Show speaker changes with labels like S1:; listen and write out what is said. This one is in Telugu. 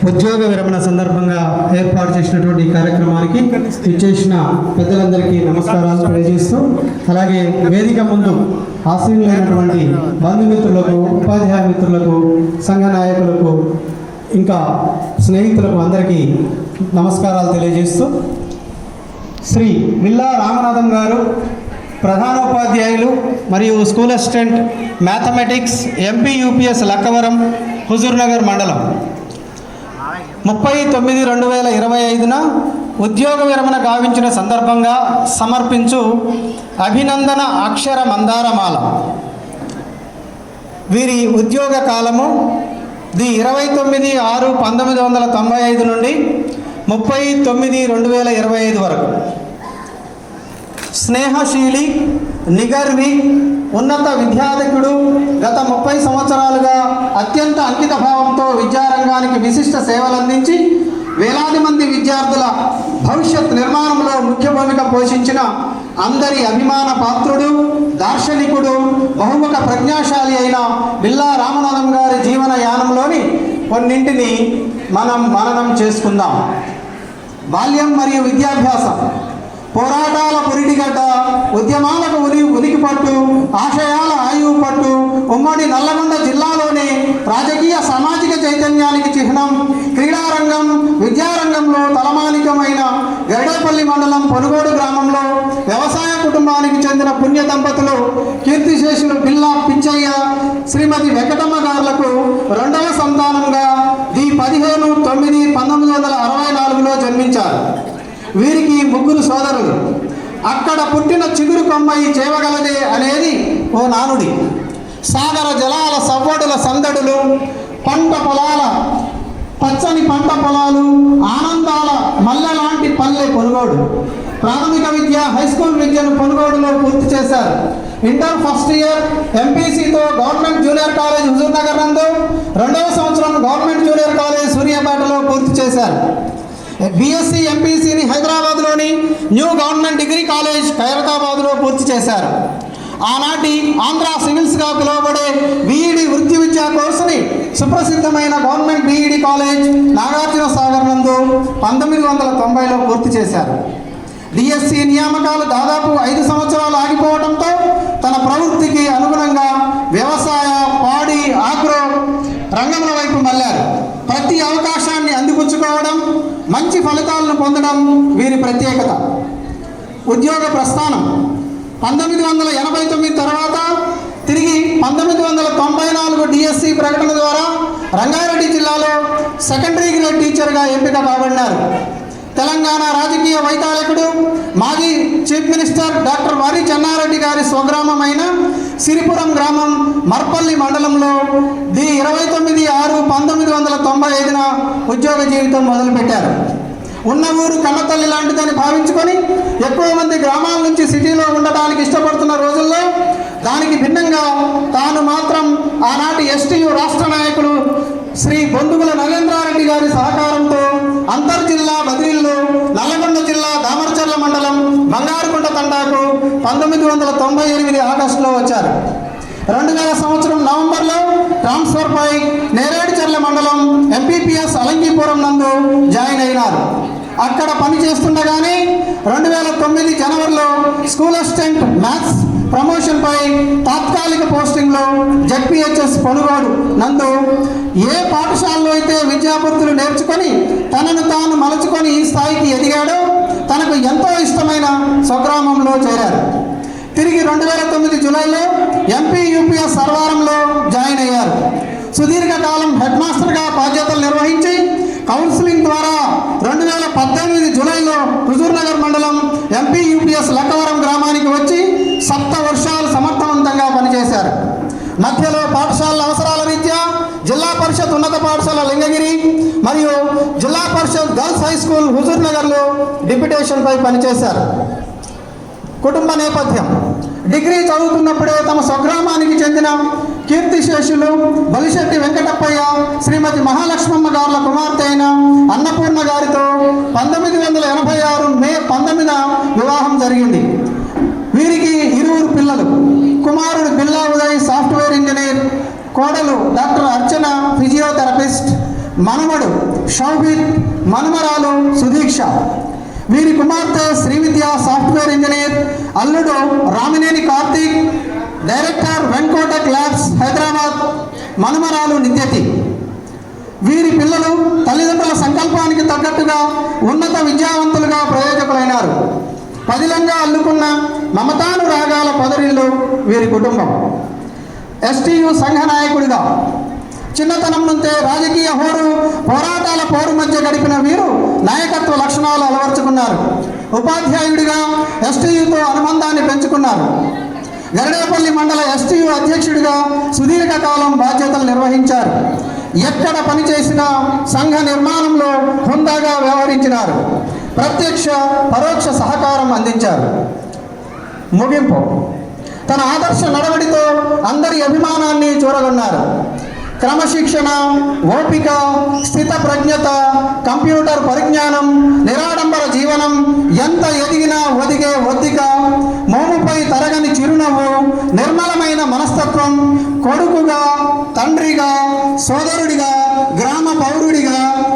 S1: ఉద్యోగ విరమణ సందర్భంగా ఏర్పాటు చేసినటువంటి కార్యక్రమానికి ఇచ్చేసిన పెద్దలందరికీ నమస్కారాలు తెలియజేస్తూ, అలాగే వేదిక ముందు ఆశీనులైనటువంటి బంధుమిత్రులకు, ఉపాధ్యాయ మిత్రులకు, సంఘ నాయకులకు, ఇంకా స్నేహితులకు అందరికీ నమస్కారాలు తెలియజేస్తూ, శ్రీ విల్లా రామనాథం గారు ప్రధానోపాధ్యాయులు మరియు school assistant mathematics MP UPS Lakkavaram Huzurnagar మండలం 30/9/2025న ఉద్యోగ విరమణ గావించిన సందర్భంగా సమర్పించు అభినందన అక్షర మందారమాల. వీరి ఉద్యోగ కాలము 29/6/1995 నుండి 30/9/2025 వరకు. స్నేహశీలి, నిగర్వి, ఉన్నత విద్యాధికుడు, గత 30 సంవత్సరాలుగా అత్యంత అంకిత భావంతో విద్యారంగానికి విశిష్ట సేవలందించి వేలాది మంది విద్యార్థుల భవిష్యత్ నిర్మాణంలో ముఖ్య భూమిక పోషించిన అందరి అభిమాన పాత్రుడు, దార్శనికుడు, బహుముఖ ప్రజ్ఞాశాలి అయిన విల్లా రామనాథం గారి జీవన యానంలోని కొన్నింటిని మనం మననం చేసుకుందాం. బాల్యం మరియు విద్యాభ్యాసం. పోరాటాల పురిటిగడ్డ, ఉద్యమాలకు ఉనికి పట్టు, ఆశయాల ఆయువు పట్టు, ఉమ్మడి నల్లగొండ జిల్లాలోనే రాజకీయ సామాజిక చైతన్యానికి చిహ్నం, క్రీడారంగం, విద్యారంగంలో తలమానికమైన గైడపల్లి మండలం పొనుగోడు గ్రామంలో వ్యవసాయ కుటుంబానికి చెందిన పుణ్య దంపతులు కీర్తిశేషులు బిల్లా పిచ్చయ్య, శ్రీమతి వెంకటమ్మ గారులకు 2వ సంతానంగా 15/9/1964లో జన్మించారు. వీరికి 3 సోదరులు. అక్కడ పుట్టిన చిగురు కొమ్మయి చేవగలదే అనేది ఓ నానుడి. సాగర జలాల సవ్వడుల సందడులు, పంట పొలాల పచ్చని పంట పొలాలు, ఆనందాల మల్లె లాంటి పల్లె పొనుగోడు. ప్రాథమిక విద్య, హైస్కూల్ విద్యను పొనుగోడులో పూర్తి చేశారు. ఇంటర్ ఫస్ట్ ఇయర్ ఎంపీసీతో గవర్నమెంట్ జూనియర్ కాలేజ్ హుజూర్నగర్ నందు, 2వ సంవత్సరం గవర్నమెంట్ జూనియర్ కాలేజ్ సూర్యాపేటలో పూర్తి చేశారు. బీఎస్సీ ఎంపీసీని హైదరాబాద్లోని న్యూ గవర్నమెంట్ డిగ్రీ కాలేజ్ ఖైరతాబాద్లో పూర్తి చేశారు. ఆనాటి ఆంధ్ర సివిల్స్గా పిలువబడే బీఈడి వృత్తి విద్యా కోర్సుని సుప్రసిద్ధమైన government BEd college Nagarjuna Sagar నందు 1990లో పూర్తి చేశారు. డిఎస్సి నియామకాలు దాదాపు 5 సంవత్సరాలు ఆగిపోవడంతో తన ప్రవృత్తికి అనుగుణంగా వ్యవసాయ, పాడి, ఆగ్రో రంగముల వైపు మళ్ళారు. ప్రతి అవకాశాన్ని అందిపుచ్చుకోవడం, మంచి ఫలితాలను పొందడం వీరి ప్రత్యేకత. ఉద్యోగ ప్రస్థానం. 1989 తర్వాత తిరిగి 1994 డిఎస్సి ప్రకటన ద్వారా రంగారెడ్డి జిల్లాలో సెకండరీ గ్రేడ్ టీచర్గా ఎంపిక కాబడినారు. తెలంగాణ రాజకీయ వైతాళికుడు, మాజీ చీఫ్ మినిస్టర్ డాక్టర్ వారి చెన్నారెడ్డి గారి స్వగ్రామమైన సిరిపురం గ్రామం మర్పల్లి మండలంలో 29/6/1995న ఉద్యోగ జీవితం మొదలుపెట్టారు. ఉన్న ఊరు కన్నతల్లి లాంటిదని భావించుకొని ఎక్కువ మంది గ్రామాల నుంచి సిటీలో ఉండడానికి ఇష్టపడుతున్న రోజుల్లో దానికి భిన్నంగా తాను మాత్రం ఆనాటి ఎస్టీయు రాష్ట్ర నాయకులు శ్రీ బొందుగుల నగేంద్రారెడ్డి గారి సహకారంతో అంతర్జిల్లా బదిలీల్లో నల్లగొండ జిల్లా దామరచర్ల మండలం బంగారుకొండ తండాకు 1998 ఆగస్టులో వచ్చారు. 2000 సంవత్సరం నవంబర్లో ట్రాన్స్ఫర్పై నేరేడుచర్ల మండలం ఎంపీపీఎస్ అలంగీపురం నందు జాయిన్ అయినారు. అక్కడ పనిచేస్తుండగానే 2009 జనవరిలో స్కూల్ అసిస్టెంట్ మ్యాథ్స్ ప్రమోషన్పై తాత్కాలిక పోస్టింగ్లో జెడ్పీహెచ్ఎస్ పొనుగోడు నందు ఏ పాఠశాలలో అయితే విద్యార్థులు నేర్చుకొని తనను తాను మలుచుకొని ఈ స్థాయికి ఎదిగాడో తనకు ఎంతో ఇష్టమైన స్వగ్రామంలో చేరారు. తిరిగి 2009 జూలైలో ఎంపీ యూపీఎస్ సర్వారంలో జాయిన్ అయ్యారు. సుదీర్ఘకాలం హెడ్ మాస్టర్గా బాధ్యతలు నిర్వహించి కౌన్సిలింగ్ ద్వారా 2018 జూలైలో హుజూర్నగర్ మండలం ఎంపీ యూపీఎస్ లక్కవరం గ్రామానికి వచ్చి 7 వర్షాలు సమర్థవంతంగా పనిచేశారు. మధ్యలో పాఠశాలల అవసరాల రీత్యా జిల్లా పరిషత్ ఉన్నత పాఠశాల లింగగిరి మరియు జిల్లా పరిషత్ గర్ల్స్ హై స్కూల్ హుజూర్నగర్లో డిప్యూటేషన్పై పనిచేశారు. కుటుంబ నేపథ్యం. డిగ్రీ చదువుతున్నప్పుడే తమ స్వగ్రామానికి చెందిన కీర్తిశేషులు బలిశెట్టి వెంకటప్పయ్య, శ్రీమతి మహాలక్ష్మమ్మ గారుల కుమార్తె అయిన అన్నపూర్ణ గారితో 1986 మే 19న వివాహం జరిగింది. వీరికి 2 పిల్లలు. కుమారుడు బిల్లా ఉదయ్ సాఫ్ట్వేర్ ఇంజనీర్, కోడలు డాక్టర్ అర్చన ఫిజియోథెరపిస్ట్, మనవడు షౌబిత్, మనమరాలు సుదీక్ష. వీరి కుమార్తె శ్రీవిద్య సాఫ్ట్వేర్ ఇంజనీర్, అల్లుడు రామినేని కార్తీక్ డైరెక్టర్ వెంకోటక్ ల్యాబ్స్ హైదరాబాద్, మనమరాలు నిత్యతి. వీరి పిల్లలు తల్లిదండ్రుల సంకల్పానికి తగ్గట్టుగా ఉన్నత విద్యావంతులుగా ప్రయోజకులైనారు. పదిలంగా అల్లుకున్న మమతాను రాగాల పొదరిల్లు వీరి కుటుంబం. ఎస్టీయు సంఘ నాయకుడిగా చిన్నతనం నుంచే రాజకీయ పోరాటాల పోరు మధ్య గడిపిన వీరు నాయకత్వ లక్షణాలు అలవర్చుకున్నారు. ఉపాధ్యాయుడిగా ఎస్టీయుతో అనుబంధాన్ని పెంచుకున్నారు. గరడేపల్లి మండల ఎస్టీయు అధ్యక్షుడిగా సుదీర్ఘకాలం బాధ్యతలు నిర్వహించారు. ఎక్కడ పనిచేసినా సంఘ నిర్మాణంలో హుందాగా వ్యవహరించినారు. ప్రత్యక్ష పరోక్ష సహకారం అందించారు. ముగింపు. తన ఆదర్శ నడవడితో అందరి అభిమానాన్ని చూరగొన్నారు. క్రమశిక్షణ, ఓపిక, స్థిత ప్రజ్ఞత, కంప్యూటర్ పరిజ్ఞానం, నిరాడంబర జీవనం, ఎంత ఎదిగినా ఒదిగే ఒద్దిక, మోముపై తరగని చిరునవ్వు, నిర్మలమైన మనస్తత్వం, కొడుకు